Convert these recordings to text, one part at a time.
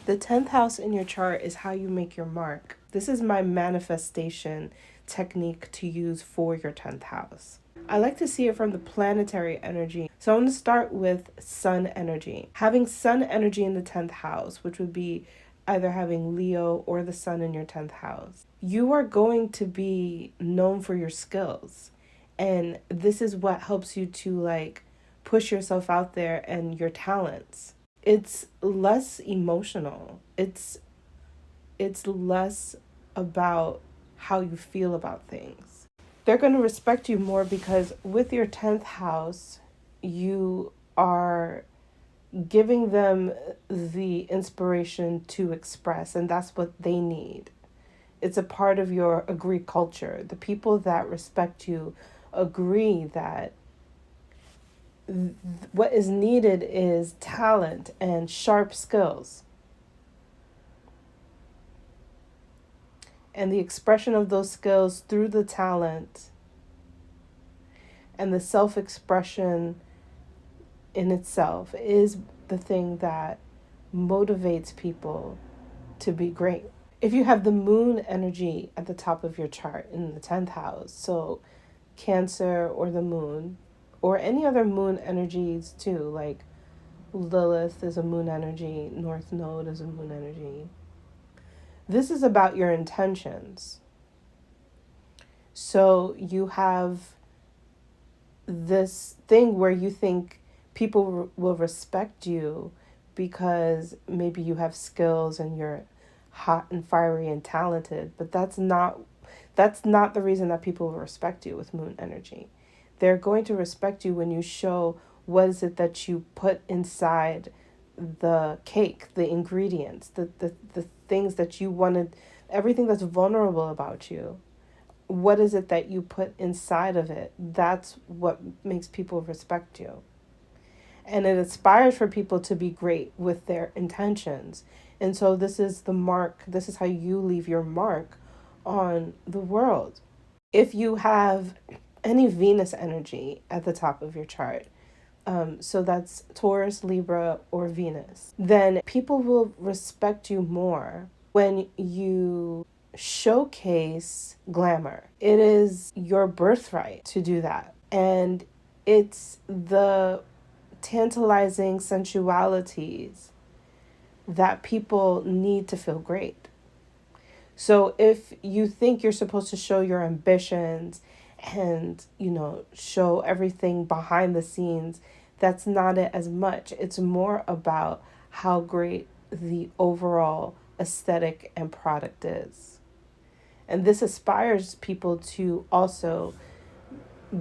The 10th house in your chart is how you make your mark. This is my manifestation technique to use for your 10th house. I like to see it from the planetary energy. So I'm going to start with sun energy. Having sun energy in the 10th house, which would be either having Leo or the sun in your 10th house, you are going to be known for your skills. And this is what helps you to like push yourself out there and your talents. It's less emotional. It's less about how you feel about things. They're going to respect you more because with your 10th house, you are giving them the inspiration to express, and that's what they need. It's a part of your agree culture. The people that respect you agree that what is needed is talent and sharp skills. And the expression of those skills through the talent and the self-expression in itself is the thing that motivates people to be great. If you have the moon energy at the top of your chart in the 10th house, so Cancer or the moon, or any other moon energies too, like Lilith is a moon energy, North Node is a moon energy. This is about your intentions. So you have this thing where you think people will respect you because maybe you have skills and you're hot and fiery and talented, but that's not the reason that people will respect you with moon energy. They're going to respect you when you show what is it that you put inside the cake, the ingredients, the things that you wanted, everything that's vulnerable about you. What is it that you put inside of it? That's what makes people respect you. And it aspires for people to be great with their intentions. And so this is the mark, this is how you leave your mark on the world. If you have any Venus energy at the top of your chart, so that's Taurus, Libra, or Venus, then people will respect you more when you showcase glamour. It is your birthright to do that. And it's the tantalizing sensualities that people need to feel great. So if you think you're supposed to show your ambitions and, show everything behind the scenes, that's not it as much. It's more about how great the overall aesthetic and product is. And this aspires people to also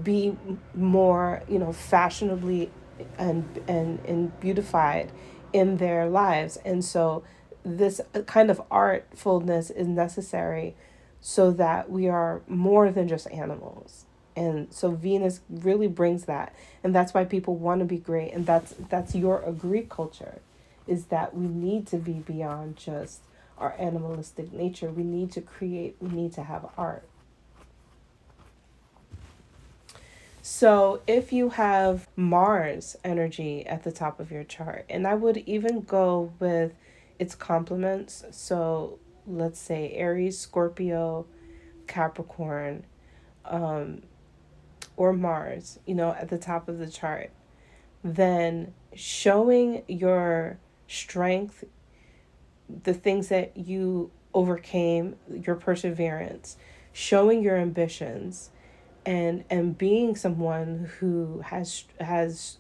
be more, fashionably and beautified in their lives. And so this kind of artfulness is necessary so that we are more than just animals. And so Venus really brings that. And that's why people want to be great. And that's your agree culture, is that we need to be beyond just our animalistic nature. We need to create, we need to have art. So if you have Mars energy at the top of your chart, and I would even go with its complements. So let's say Aries, Scorpio, Capricorn, or Mars, at the top of the chart, then showing your strength, the things that you overcame, your perseverance, showing your ambitions, and being someone who has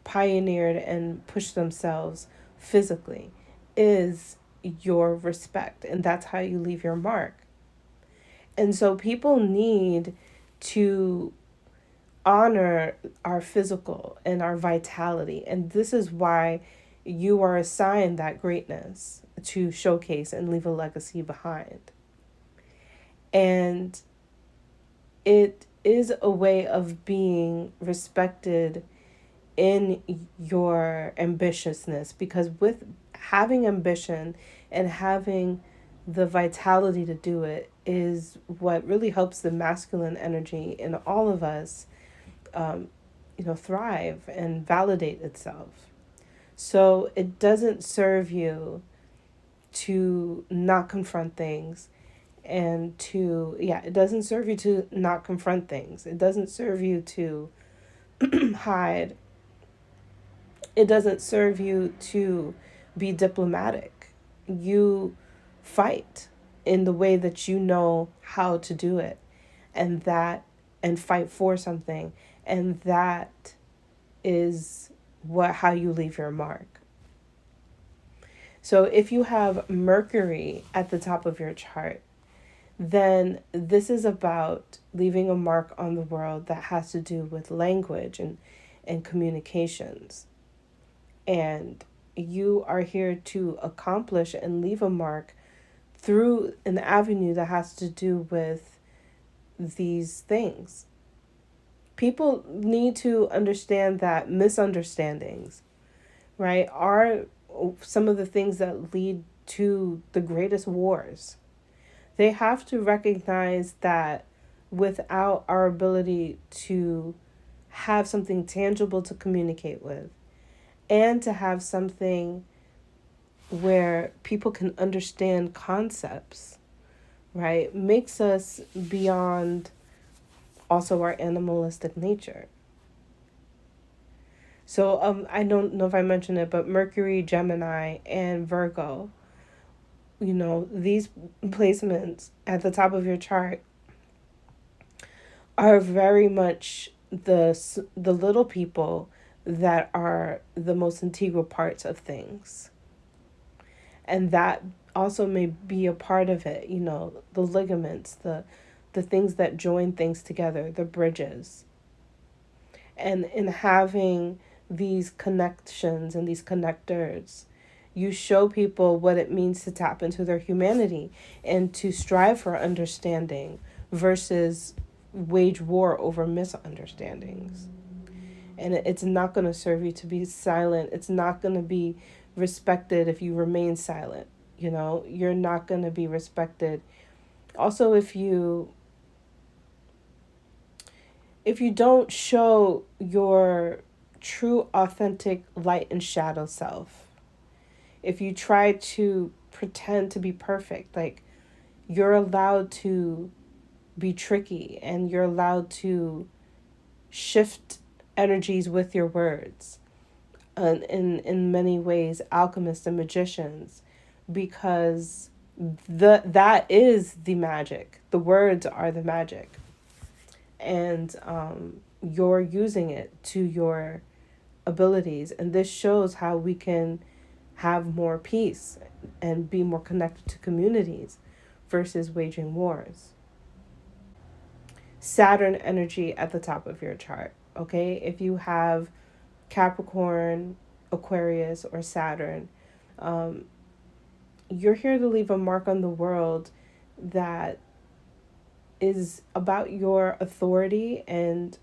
pioneered and pushed themselves physically is your respect, and that's how you leave your mark. And so people need to honor our physical and our vitality, and this is why you are assigned that greatness to showcase and leave a legacy behind. And it is a way of being respected in your ambitiousness, because with having ambition and having the vitality to do it is what really helps the masculine energy in all of us thrive and validate itself. So it doesn't serve you to not confront things and to, yeah, it doesn't serve you to not confront things. It doesn't serve you to hide. It doesn't serve you to be diplomatic. You fight in the way that you know how to do it, and that, and fight for something, and that is what how you leave your mark. So if you have Mercury at the top of your chart, then this is about leaving a mark on the world that has to do with language and communications. And you are here to accomplish and leave a mark through an avenue that has to do with these things. People need to understand that misunderstandings, right, are some of the things that lead to the greatest wars. They have to recognize that without our ability to have something tangible to communicate with, and to have something where people can understand concepts, right, makes us beyond also our animalistic nature. So I don't know if I mentioned it, but Mercury, Gemini, and Virgo, these placements at the top of your chart are very much the little people that are the most integral parts of things. And that also may be a part of it, the ligaments, the things that join things together, the bridges. And in having these connections and these connectors, you show people what it means to tap into their humanity and to strive for understanding versus wage war over misunderstandings. And it's not going to serve you to be silent. It's not going to be respected if you remain silent. You're not going to be respected. Also, if you don't show your true authentic light and shadow self, if you try to pretend to be perfect, like, you're allowed to be tricky and you're allowed to shift energies with your words, in many ways alchemists and magicians, because that is the magic. The words are the magic, and you're using it to your abilities. And this shows how we can have more peace and be more connected to communities versus waging wars. Saturn energy at the top of your chart. Okay, if you have Capricorn, Aquarius, or Saturn, um, you're here to leave a mark on the world that is about your authority, and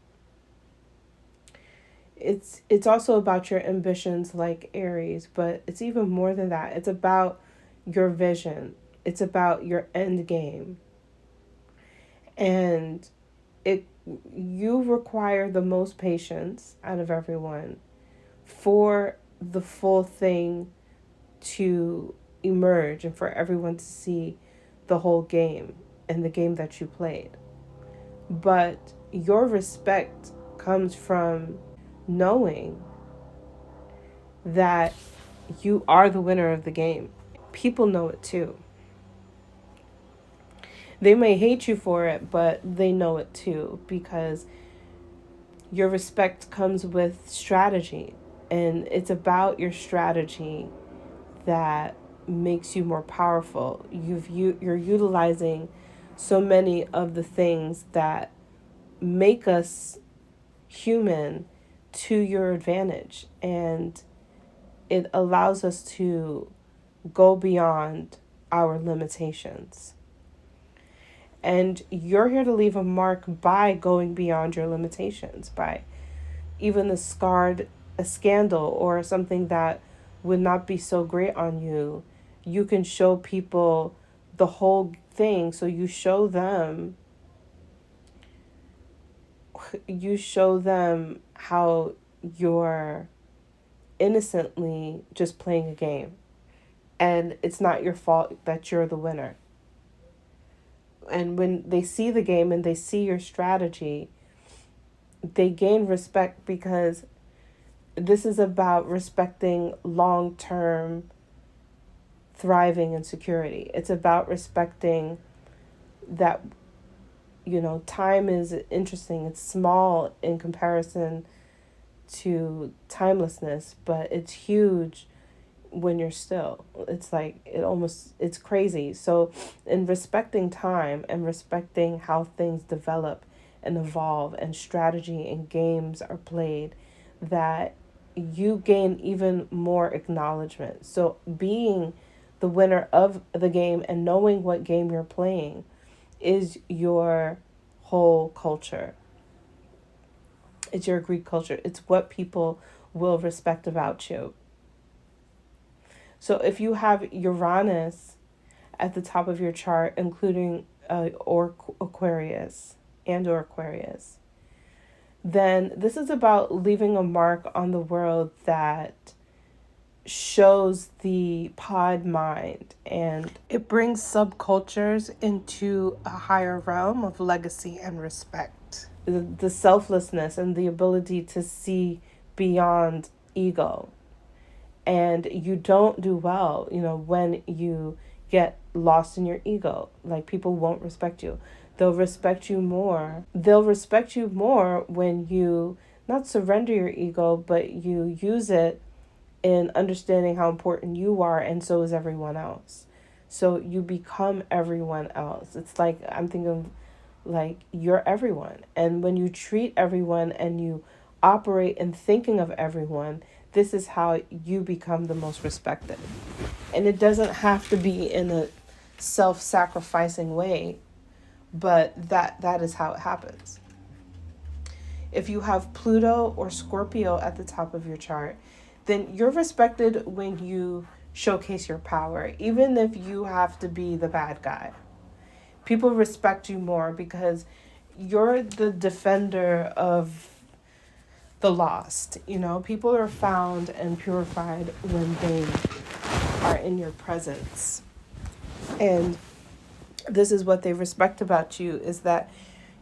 it's also about your ambitions like Aries, but it's even more than that. It's about your vision. It's about your end game. And it you require the most patience out of everyone for the full thing to emerge and for everyone to see the whole game and the game that you played. But your respect comes from knowing that you are the winner of the game. People know it too. They may hate you for it, but they know it too, because your respect comes with strategy. And it's about your strategy that makes you more powerful. You're utilizing so many of the things that make us human to your advantage, and it allows us to go beyond our limitations. And you're here to leave a mark by going beyond your limitations, by even a scandal or something that would not be so great on you. You can show people the whole thing. So you show them how your innocently just playing a game. And it's not your fault that you're the winner. And when they see the game and they see your strategy, they gain respect, because this is about respecting long-term thriving and security. It's about respecting that, time is interesting. It's small in comparison to timelessness, but it's huge when you're still. It's like it's crazy. So in respecting time and respecting how things develop and evolve and strategy and games are played, that you gain even more acknowledgement. So being the winner of the game and knowing what game you're playing is your whole culture. It's your Greek culture. It's what people will respect about you. So if you have Uranus at the top of your chart, including or Aquarius or Aquarius, then this is about leaving a mark on the world that shows the pod mind, and it brings subcultures into a higher realm of legacy and respect. The selflessness and the ability to see beyond ego. And you don't do well, when you get lost in your ego. Like, people won't respect you. They'll respect you more. They'll respect you more when you not surrender your ego, but you use it in understanding how important you are, and so is everyone else. So you become everyone else. It's like, I'm thinking like you're everyone. And when you treat everyone and you operate in thinking of everyone, this is how you become the most respected. And it doesn't have to be in a self-sacrificing way, but that is how it happens. If you have Pluto or Scorpio at the top of your chart, then you're respected when you showcase your power, even if you have to be the bad guy. People respect you more because you're the defender of the lost. People are found and purified when they are in your presence. And this is what they respect about you, is that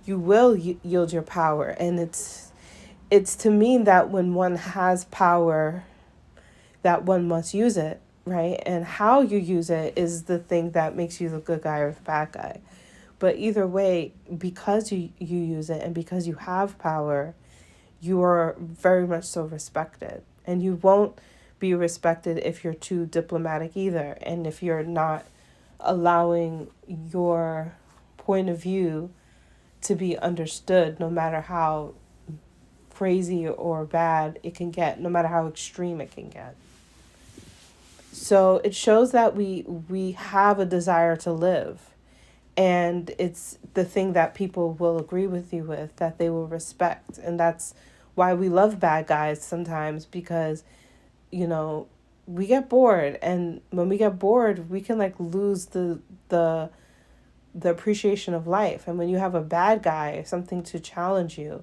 you will yield your power. And it's to mean that when one has power, that one must use it, right? And how you use it is the thing that makes you the good guy or the bad guy. But either way, because you use it and because you have power, you are very much so respected. And you won't be respected if you're too diplomatic either. And if you're not allowing your point of view to be understood, no matter how crazy or bad it can get, no matter how extreme it can get. So it shows that we have a desire to live. And it's the thing that people will agree with you with, that they will respect. And that's why we love bad guys sometimes, because, we get bored. And when we get bored, we can lose the appreciation of life. And when you have a bad guy, something to challenge you,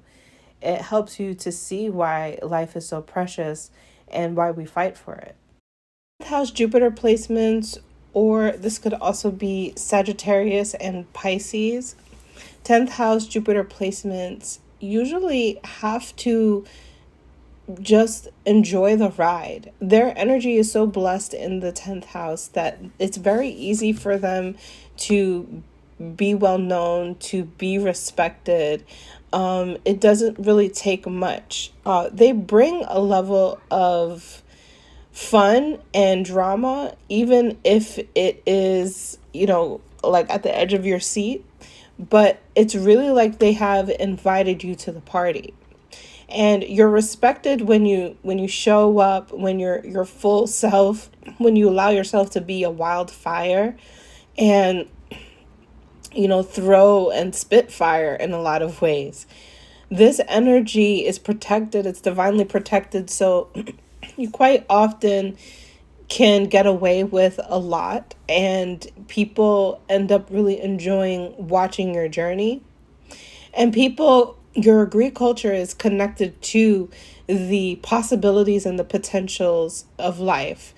it helps you to see why life is so precious and why we fight for it. House Jupiter placements, or this could also be Sagittarius and Pisces. 10th house Jupiter placements usually have to just enjoy the ride. Their energy is so blessed in the 10th house that it's very easy for them to be well known, to be respected. It doesn't really take much. They bring a level of fun and drama, even if it is, at the edge of your seat. But it's really like they have invited you to the party. And you're respected when you show up, when you're your full self, when you allow yourself to be a wildfire and, throw and spit fire in a lot of ways. This energy is protected. It's divinely protected. So you quite often can get away with a lot, and people end up really enjoying watching your journey. And your Greek culture is connected to the possibilities and the potentials of life.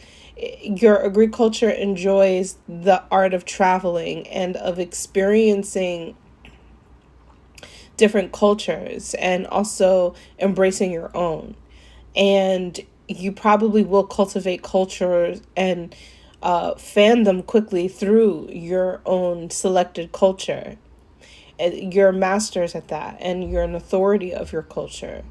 Your agriculture enjoys the art of traveling and of experiencing different cultures and also embracing your own. And you probably will cultivate culture and fan them quickly through your own selected culture. You're masters at that, and you're an authority of your culture.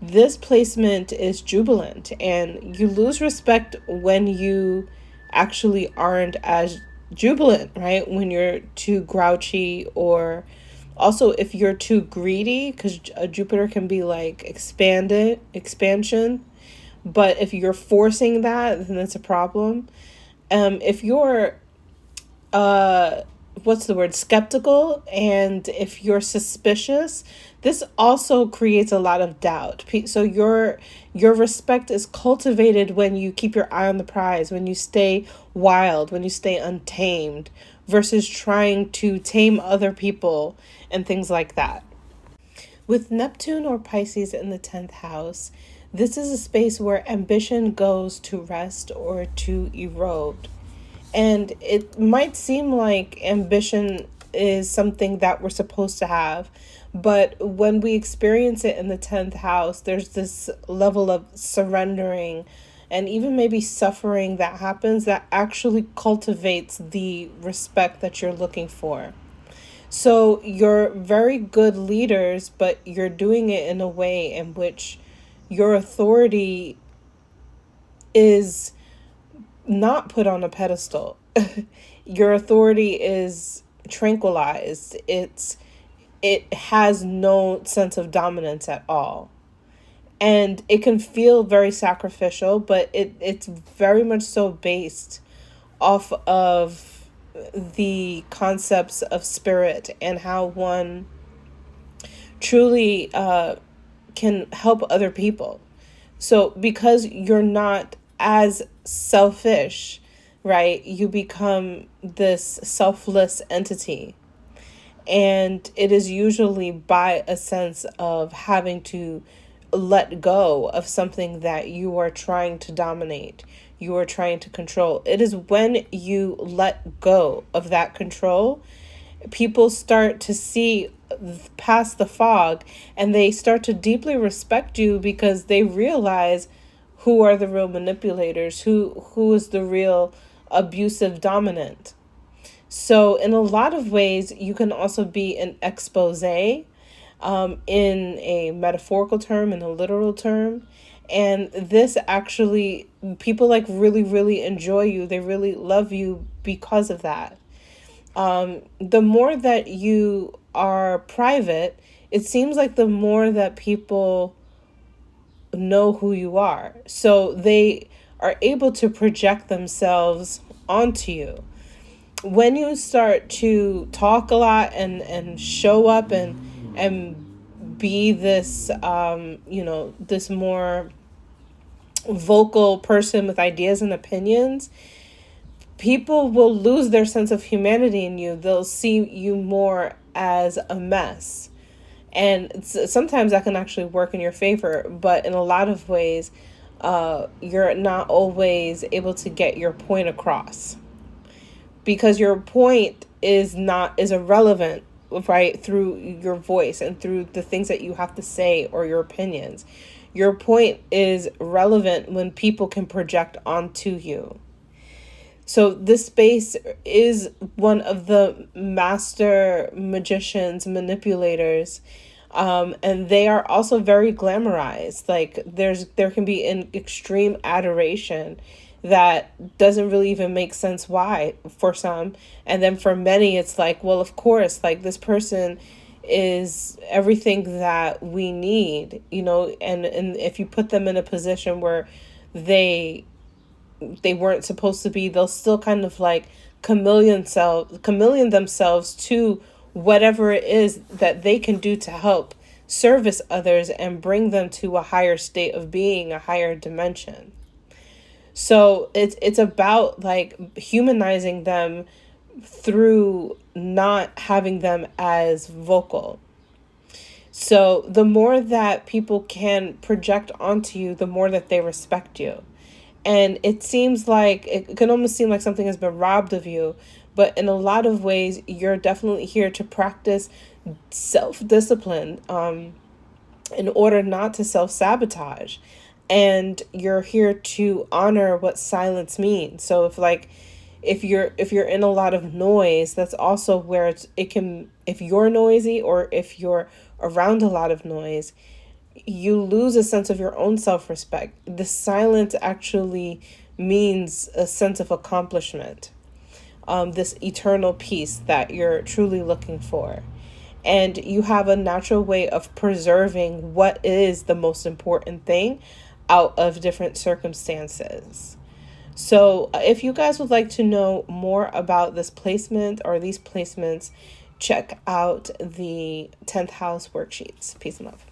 This placement is jubilant, and you lose respect when you actually aren't as jubilant, right? When you're too grouchy, or also if you're too greedy, because Jupiter can be like expansion. But if you're forcing that, then it's a problem. If you're what's the word, skeptical, and if you're suspicious, this also creates a lot of doubt. So your respect is cultivated when you keep your eye on the prize, when you stay wild, when you stay untamed, versus trying to tame other people and things like that. With Neptune or Pisces in the 10th house, this is a space where ambition goes to rest or to erode. And it might seem like ambition is something that we're supposed to have, but when we experience it in the 10th house, there's this level of surrendering and even maybe suffering that happens that actually cultivates the respect that you're looking for. So you're very good leaders, but you're doing it in a way in which your authority is not put on a pedestal. Your authority is tranquilized. It has no sense of dominance at all. And it can feel very sacrificial, but it's very much so based off of the concepts of spirit and how one truly can help other people. So because you're not as selfish, right, you become this selfless entity. And it is usually by a sense of having to let go of something that you are trying to dominate, you are trying to control. It is when you let go of that control, people start to see past the fog, and they start to deeply respect you because they realize who are the real manipulators, who is the real abusive dominant. So in a lot of ways, you can also be an expose, in a metaphorical term, in a literal term. And this actually, people like really, really enjoy you. They really love you because of that. The more that you are private, it seems like the more that people know who you are. So they are able to project themselves onto you. When you start to talk a lot and show up and be this this more vocal person with ideas and opinions, people will lose their sense of humanity in you. They'll see you more as a mess. And sometimes that can actually work in your favor, but in a lot of ways, you're not always able to get your point across, because your point is irrelevant, right, through your voice and through the things that you have to say or your opinions. Your point is relevant when people can project onto you. So this space is one of the master magicians, manipulators, and they are also very glamorized. Like there can be an extreme adoration that doesn't really even make sense why for some, and then for many it's like, well, of course, like this person is everything that we need, and if you put them in a position where they weren't supposed to be, they'll still kind of like chameleon themselves to whatever it is that they can do to help service others and bring them to a higher state of being, a higher dimension. So it's about like humanizing them through not having them as vocal. So the more that people can project onto you, the more that they respect you. And it seems like it can almost seem like something has been robbed of you, but in a lot of ways, you're definitely here to practice self-discipline, in order not to self-sabotage. And you're here to honor what silence means. So if you're in a lot of noise, that's also where it can, if you're noisy or if you're around a lot of noise, you lose a sense of your own self-respect. The silence actually means a sense of accomplishment, this eternal peace that you're truly looking for. And you have a natural way of preserving what is the most important thing out of different circumstances. So, if you guys would like to know more about this placement or these placements, check out the 10th house worksheets. Peace and love.